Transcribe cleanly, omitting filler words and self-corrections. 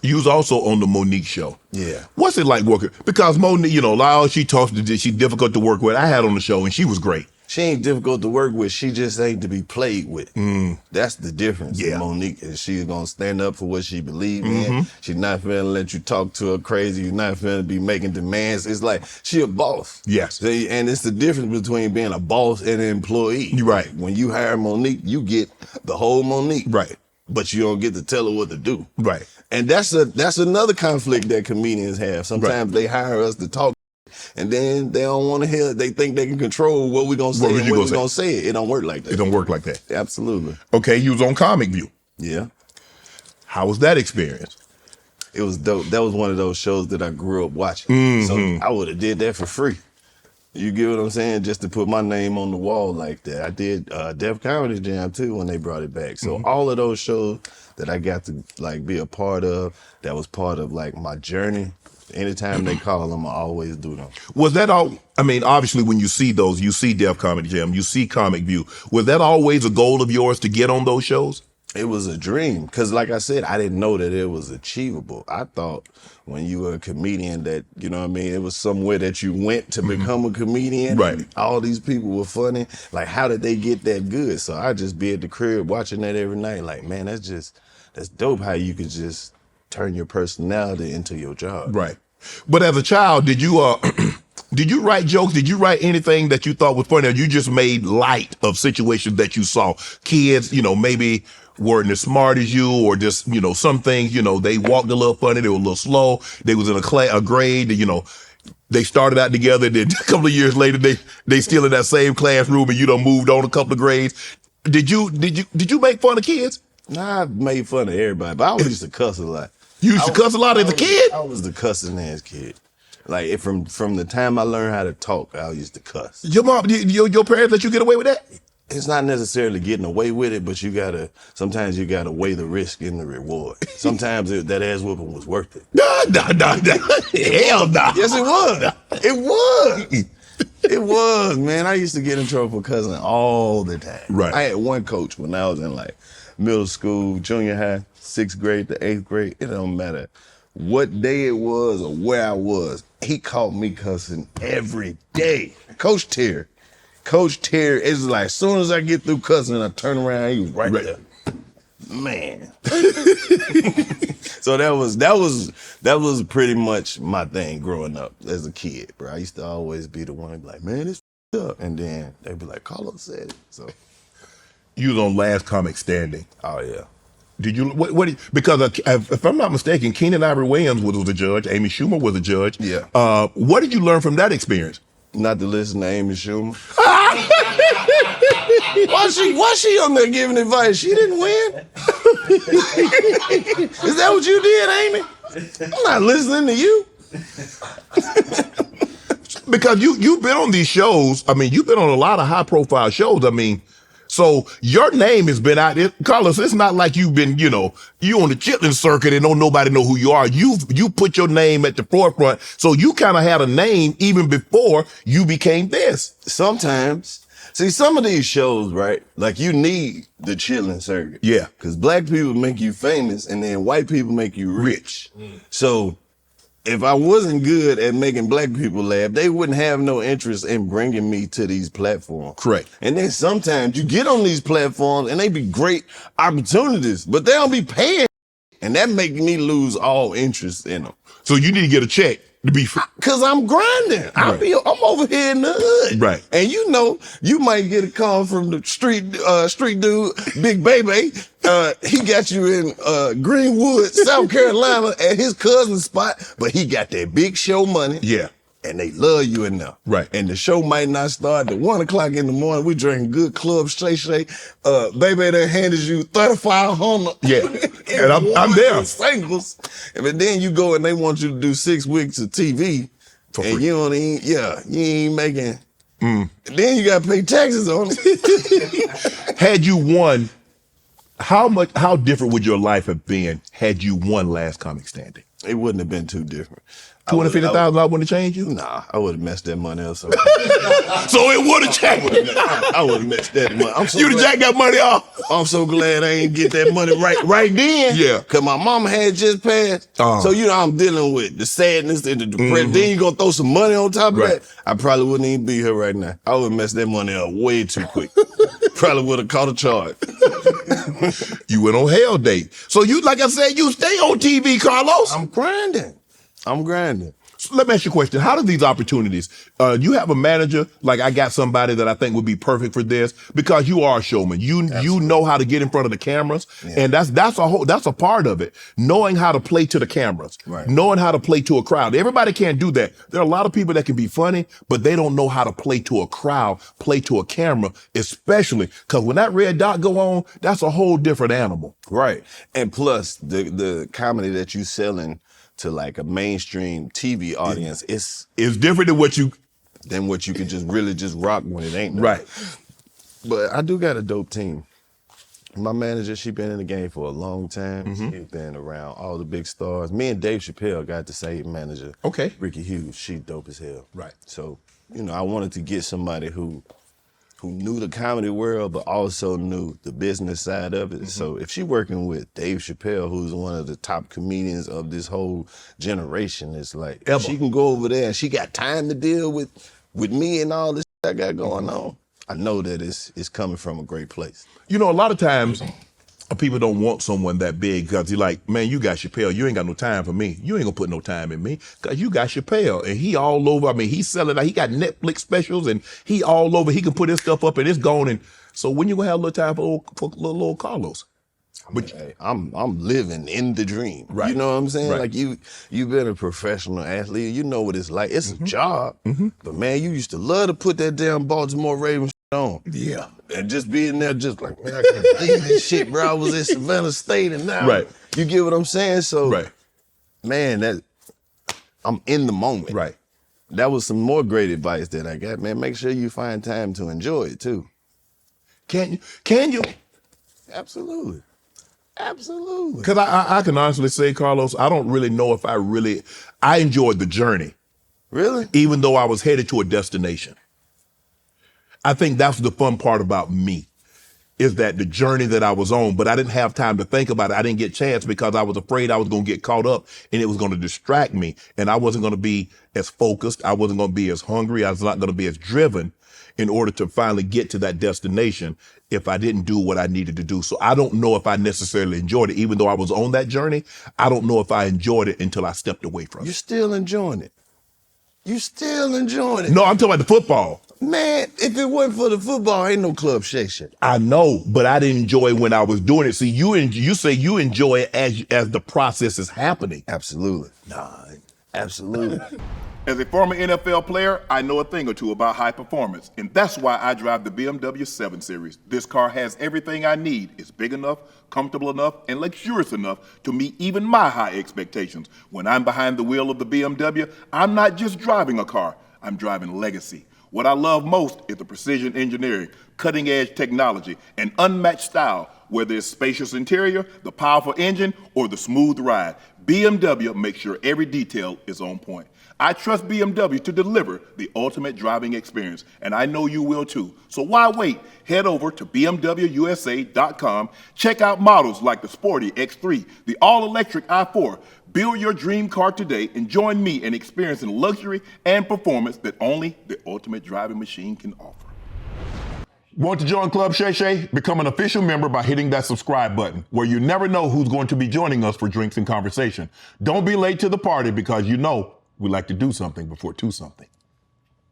You was also on the Monique show. Yeah. What's it like working? Because Monique, you know, like she talks to, she's difficult to work with. I had on the show and she was great. She ain't difficult to work with. She just ain't to be played with. That's the difference. Yeah. Monique is she's gonna stand up for what she believes in. She's not finna let you talk to her crazy. You're not finna be making demands. It's like she a boss. Yes. And it's the difference between being a boss and an employee. You're right. When you hire Monique, you get the whole Monique. Right. But you don't get to tell her what to do. Right. And that's another conflict that comedians have. Sometimes they hire us to talk, and then they don't want to hear. They think they can control what we're gonna say. What we're gonna say. It don't work like that. It don't work like that. Absolutely. Okay, you was on Comic View. Yeah. How was that experience? It was dope. That was one of those shows that I grew up watching. So I would have did that for free. You get what I'm saying? Just to put my name on the wall like that. I did Def Comedy Jam too when they brought it back. So all of those shows that I got to like be a part of, that was part of like my journey. Anytime they call them, I always do them. Was that all? I mean, obviously, when you see those, you see Def Comedy Jam, you see Comic View. Was that always a goal of yours to get on those shows? It was a dream because, like I said, I didn't know that it was achievable. I thought when you were a comedian that, you know what I mean, it was somewhere that you went to become a comedian. Right. All these people were funny. Like, how did they get that good? So I just be at the crib watching that every night. Like, man, that's dope how you could just turn your personality into your job. Right. But as a child, did you did you write jokes? Did you write anything that you thought was funny? Or you just made light of situations that you saw? Kids, you know, maybe weren't as smart as you, or just, you know, some things, you know, they walked a little funny, they were a little slow, they was in a grade, you know, they started out together, then a couple of years later, they still in that same classroom and you done moved on a couple of grades. Did you make fun of kids? Nah, I made fun of everybody, but I always used to cuss a lot. You used to cuss a lot as a kid? I was the cussing ass kid. Like from the time I learned how to talk, I used to cuss. Your mom, your parents let you get away with that? It's not necessarily getting away with it, but sometimes you gotta weigh the risk and the reward. Sometimes that ass whooping was worth it. Nah. Hell no. Yes, it was. It was. It was, man. I used to get in trouble for cussing all the time. Right. I had one coach when I was in like middle school, junior high, 6th grade to 8th grade. It don't matter what day it was or where I was. He caught me cussing every day. Coach Terry, it's like as soon as I get through cussing, I turn around, he was right there. Man. So that was pretty much my thing growing up as a kid, bro. I used to always be the one to be like, man, it's up. And then they'd be like, Karlous said it. So you was on Last Comic Standing. Oh yeah. Did you, because if I'm not mistaken, Keenan Ivory Wayans was the judge, Amy Schumer was the judge. Yeah. What did you learn from that experience? Not to listen to Amy Schumer. Why she on there giving advice? She didn't win. Is that what you did, Amy? I'm not listening to you. Because you've been on these shows. I mean, you've been on a lot of high profile shows. I mean, so your name has been out there. Karlous, it's not like you've been, you know, you on the chitlin circuit and don't nobody know who you are. You put your name at the forefront. So you kind of had a name even before you became this. Sometimes. See, some of these shows, right? Like you need the chitlin circuit. Yeah. Because black people make you famous and then white people make you rich. So if I wasn't good at making black people laugh, they wouldn't have no interest in bringing me to these platforms. Correct. And then sometimes you get on these platforms and they be great opportunities, but they don't be paying. And that make me lose all interest in them. So you need to get a check to be free. Cause I'm grinding. Right. I'm over here in the hood. Right. And you know, you might get a call from the street dude, Big Baby. He got you in Greenwood, South Carolina at his cousin's spot, but he got that big show money. Yeah. And they love you enough. Right. And the show might not start at 1 o'clock in the morning. We drinking good Club Shay Shay. Baby, they handed you 3,500. Yeah. And I'm there. Singles. And then you go and they want you to do 6 weeks of TV. For and free. you ain't making. Then you got to pay taxes on it. Had you won, how different would your life have been had you won Last Comic Standing? It wouldn't have been too different. $250,000 wouldn't have changed you? Nah, I would have messed that money up. So, So it would have changed. I would have messed that money. You'd have jacked that money off. I'm so glad I ain't get that money right then. Yeah. Cause my mama had just passed. So I'm dealing with the sadness and the depression. Then you gonna throw some money on top of that. I probably wouldn't even be here right now. I would have messed that money up way too quick. Probably would have caught a charge. You went on hell date. So you, like I said, you stay on TV, Karlous. I'm grinding. So let me ask you a question. How do these opportunities, you have a manager, like I got somebody that I think would be perfect for this because you are a showman. You know how to get in front of the cameras. And that's a part of it. Knowing how to play to the cameras, knowing how to play to a crowd. Everybody can't do that. There are a lot of people that can be funny, but they don't know how to play to a crowd, play to a camera, especially because when that red dot go on, that's a whole different animal. Right. And plus the comedy that you selling to like a mainstream TV audience, it's different than what you can just really just rock when it ain't. Right. But I do got a dope team. My manager, she been in the game for a long time. She's been around all the big stars. Me and Dave Chappelle got the same manager. Okay. Ricky Hughes, she dope as hell. Right. So, I wanted to get somebody who knew the comedy world, but also knew the business side of it. So if she working with Dave Chappelle, who's one of the top comedians of this whole generation, it's like, she can go over there and she got time to deal with me and all this I got going on. I know that it's coming from a great place. A lot of times people don't want someone that big because you're like, man, you got Chappelle. You ain't got no time for me. You ain't gonna put no time in me because you got Chappelle and he all over. I mean, he's selling, he got Netflix specials and he all over. He can put his stuff up and it's gone. And so when you gonna have a little time for little Karlous? But I'm living in the dream. Right. You know what I'm saying? Right. Like you've been a professional athlete. You know what it's like. It's a job. But man, you used to love to put that damn Baltimore Ravens on. Yeah. And just being there, just like, man, I can't believe this shit, bro. I was at Savannah State and now you get what I'm saying? So man, I'm in the moment. Right. That was some more great advice that I got, man. Make sure you find time to enjoy it too. Can you? Absolutely. Absolutely. Because I can honestly say, Karlous, I don't really know if I enjoyed the journey. Really? Even though I was headed to a destination. I think that's the fun part about me, is that the journey that I was on, but I didn't have time to think about it. I didn't get a chance because I was afraid I was going to get caught up and it was going to distract me. And I wasn't going to be as focused. I wasn't going to be as hungry. I was not going to be as driven in order to finally get to that destination if I didn't do what I needed to do. So I don't know if I necessarily enjoyed it. Even though I was on that journey, I don't know if I enjoyed it until I stepped away from it. You're still enjoying it. You still enjoying it. No, I'm talking about the football. Man, if it wasn't for the football, ain't no Club Shay Shay. I know, but I didn't enjoy it when I was doing it. See, you say you enjoy it as the process is happening. Absolutely. Nah, absolutely. As a former NFL player, I know a thing or two about high performance, and that's why I drive the BMW 7 Series. This car has everything I need. It's big enough, comfortable enough, and luxurious enough to meet even my high expectations. When I'm behind the wheel of the BMW, I'm not just driving a car, I'm driving legacy. What I love most is the precision engineering, cutting-edge technology, and unmatched style, whether it's spacious interior, the powerful engine, or the smooth ride. BMW makes sure every detail is on point. I trust BMW to deliver the ultimate driving experience, and I know you will too. So why wait? Head over to BMWUSA.com. Check out models like the sporty X3, the all-electric i4. Build your dream car today and join me in experiencing luxury and performance that only the ultimate driving machine can offer. Want to join Club Shay Shay? Become an official member by hitting that subscribe button, where you never know who's going to be joining us for drinks and conversation. Don't be late to the party because we like to do something before two something.